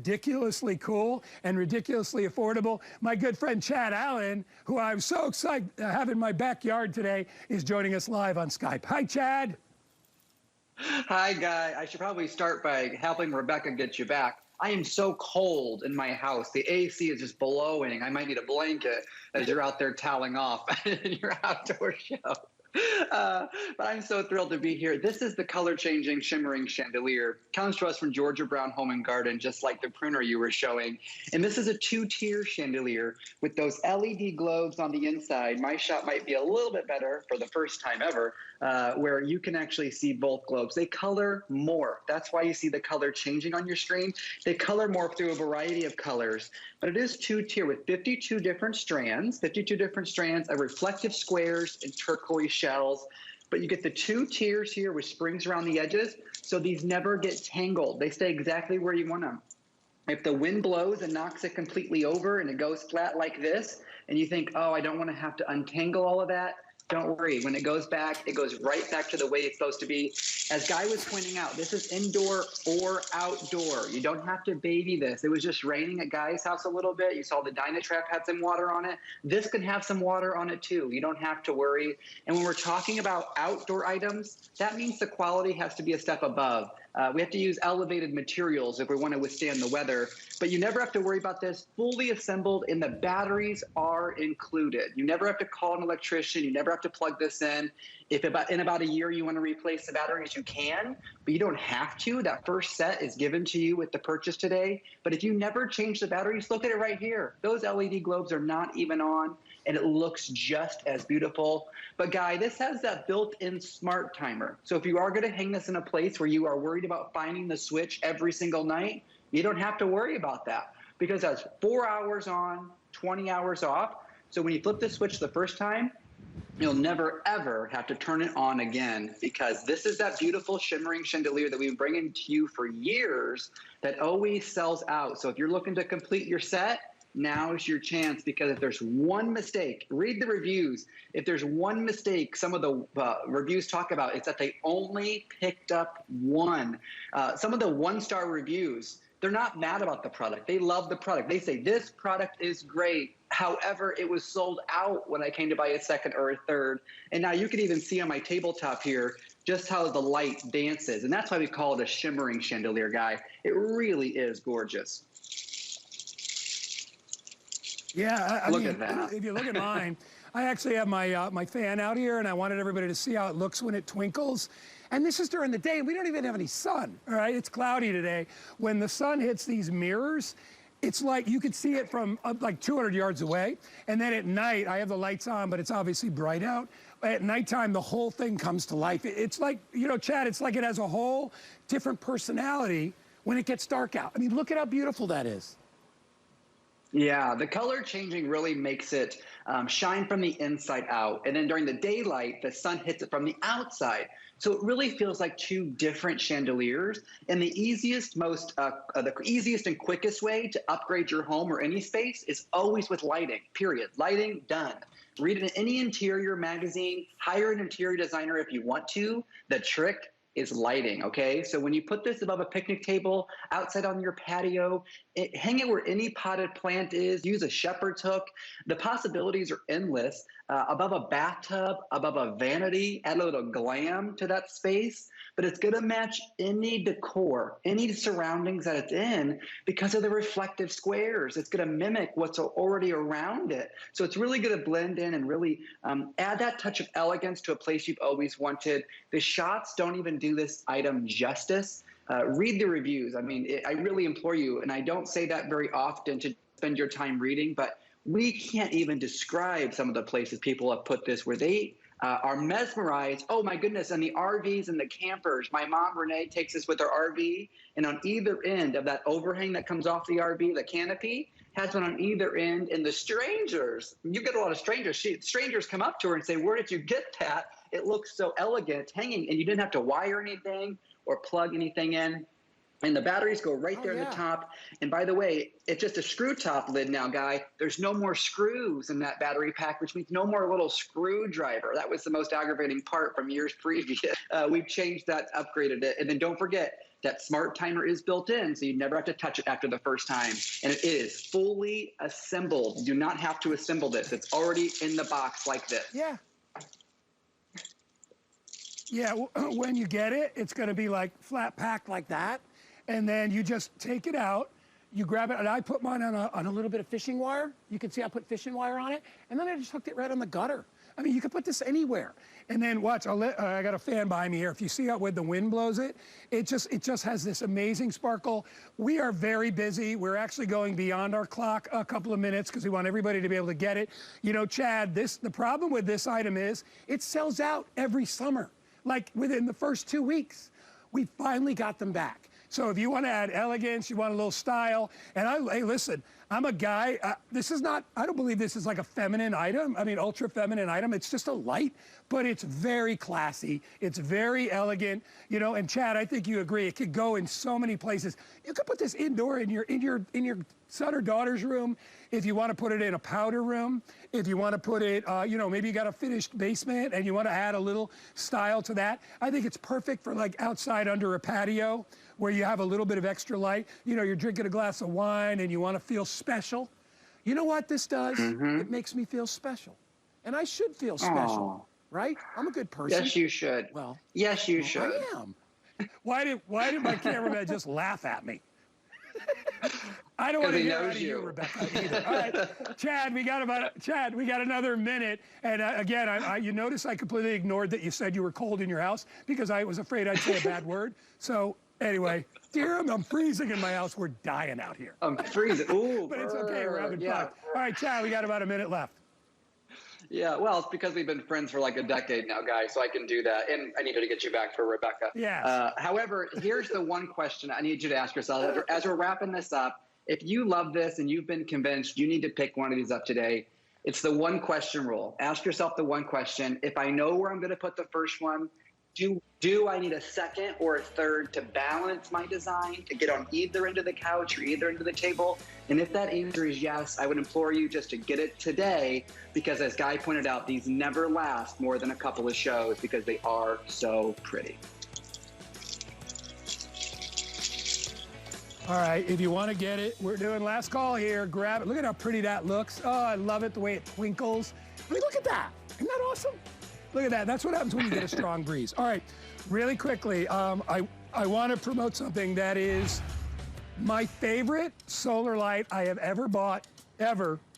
Ridiculously cool and ridiculously affordable. My good friend Chad Allen, who I'm so excited to have in my backyard today, is joining us live on Skype. Hi, Chad. Hi, Guy. I should probably start by helping Rebecca get you back. I am so cold in my house. The AC is just blowing. I might need a blanket as you're out there toweling off in your outdoor show. But I'm so thrilled to be here. This is the color-changing Shimmering Chandelier. Comes to us from Georgia Brown Home and Garden, just like the printer you were showing. And this is a two-tier chandelier with those LED globes on the inside. My shot might be a little bit better for the first time ever, where you can actually see both globes. They color more. That's why you see the color changing on your screen. They color more through a variety of colors. But it is two-tier with 52 different strands of reflective squares and turquoise shells. But you get the two tiers here with springs around the edges, so these never get tangled. They stay exactly where you want them. If the wind blows and knocks it completely over and it goes flat like this, and you think, oh, I don't want to have to untangle all of that, don't worry. When it goes back, it goes right back to the way it's supposed to be. As Guy was pointing out, this is indoor or outdoor. You don't have to baby this. It was just raining at Guy's house a little bit. You saw the Dynatrap had some water on it. This can have some water on it too. You don't have to worry. And when we're talking about outdoor items, that means the quality has to be a step above. We have to use elevated materials if we want to withstand the weather, but you never have to worry about this. Fully assembled, and the batteries are included. You never have to call an electrician. You never have to plug this in. If in about a year you want to replace the batteries, you can, but you don't have to. That first set is given to you with the purchase today. But if you never change the batteries, look at it right here. Those LED globes are not even on, and it looks just as beautiful. But Guy, this has that built-in smart timer. So if you are going to hang this in a place where you are worried about finding the switch every single night, you don't have to worry about that, because that's 4 hours on, 20 hours off. So when you flip the switch the first time, you'll never, ever have to turn it on again, because this is that beautiful shimmering chandelier that we've been bringing to you for years that always sells out. So if you're looking to complete your set, now is your chance, because if there's one mistake, read the reviews. If there's one mistake, some of the reviews talk about, it's that they only picked up one. Some of the one-star reviews, they're not mad about the product. They love the product. They say, this product is great. However, it was sold out when I came to buy a second or a third. And now you can even see on my tabletop here just how the light dances. And that's why we call it a shimmering chandelier, Guy. It really is gorgeous. Yeah, I look mean, at that. If you look at mine, I actually have my my fan out here, and I wanted everybody to see how it looks when it twinkles. And this is during the day, and we don't even have any sun, all right? It's cloudy today. When the sun hits these mirrors, it's like you could see it from like 200 yards away. And then at night, I have the lights on, but it's obviously bright out. At nighttime, the whole thing comes to life. It's like, you know, Chad, it's like it has a whole different personality when it gets dark out. I mean, look at how beautiful that is. Yeah, the color changing really makes it shine from the inside out. And then during the daylight, the sun hits it from the outside. So it really feels like two different chandeliers. And the easiest, the easiest and quickest way to upgrade your home or any space is always with lighting, period. Lighting, done. Read it in any interior magazine, hire an interior designer if you want to. The trick is lighting, okay? So when you put this above a picnic table, outside on your patio, hang it where any potted plant is, use a shepherd's hook. The possibilities are endless. Above a bathtub, above a vanity, add a little glam to that space, but it's gonna match any decor, any surroundings that it's in because of the reflective squares. It's gonna mimic what's already around it. So it's really gonna blend in and really add that touch of elegance to a place you've always wanted. The shots don't even do this item justice. Read the reviews. I mean, I really implore you, and I don't say that very often to spend your time reading, but we can't even describe some of the places people have put this where they are mesmerized. Oh my goodness, and the RVs and the campers. My mom, Renee, takes this with her RV, and on either end of that overhang that comes off the RV, the canopy, has one on either end, and the strangers, you get a lot of strangers. Strangers come up to her and say, where did you get that? It looks so elegant hanging, and you didn't have to wire anything or plug anything in. And the batteries go right there in yeah. the top. And by the way, it's just a screw top lid now, Guy. There's no more screws in that battery pack, which means no more little screwdriver. That was the most aggravating part from years previous. We've changed that, upgraded it. And then don't forget, that smart timer is built in, so you never have to touch it after the first time. And it is fully assembled. You do not have to assemble this. It's already in the box like this. Yeah. Yeah, when you get it, it's going to be like flat packed like that. And then you just take it out, you grab it, and I put mine on a little bit of fishing wire. You can see I put fishing wire on it, and then I just hooked it right on the gutter. I mean, you could put this anywhere. And then watch, I got a fan behind me here. If you see how when the wind blows it, it just has this amazing sparkle. We are very busy. We're actually going beyond our clock a couple of minutes because we want everybody to be able to get it. You know, Chad, the problem with this item is it sells out every summer, like within the first 2 weeks. We finally got them back. So if you want to add elegance, you want a little style, and hey, listen, I'm a guy, this is not, I don't believe this is like a feminine item. I mean, ultra feminine item. It's just a light, but it's very classy. It's very elegant, you know, and Chad, I think you agree. It could go in so many places. You could put this indoor in your son or daughter's room. If you want to put it in a powder room, if you want to put it, you know, maybe you got a finished basement and you want to add a little style to that. I think it's perfect for like outside under a patio where you have a little bit of extra light. You know, you're drinking a glass of wine and you want to feel special. You know what this does? It makes me feel special. And I should feel special, right? I'm a good person. Yes, you should. Well, yes, you should. I am. Why did my cameraman just laugh at me? I don't want to hear out of you, Rebecca, either. All right, Chad, we got another minute. And again, you notice I completely ignored that you said you were cold in your house because I was afraid I'd say a bad word. So anyway, dear, I'm freezing in my house. We're dying out here. I'm freezing. Ooh, but it's okay. We're having fun. All right, Chad, we got about a minute left. Yeah, well, it's because we've been friends for like a decade now, guys, so I can do that. And I needed to get you back for Rebecca. Yeah. However, here's the one question I need you to ask yourself. As we're wrapping this up, if you love this and you've been convinced you need to pick one of these up today, it's the one question rule. Ask yourself the one question. If I know where I'm going to put the first one, do I need a second or a third to balance my design, to get on either end of the couch or either end of the table? And if that answer is yes, I would implore you just to get it today because, as Guy pointed out, these never last more than a couple of shows because they are so pretty. All right, if you want to get it, we're doing last call here. Grab it. Look at how pretty that looks. Oh, I love it, the way it twinkles. I mean, look at that. Isn't that awesome? Look at that. That's what happens when you get a strong breeze. All right, really quickly, I want to promote something that is my favorite solar light I have ever bought, ever.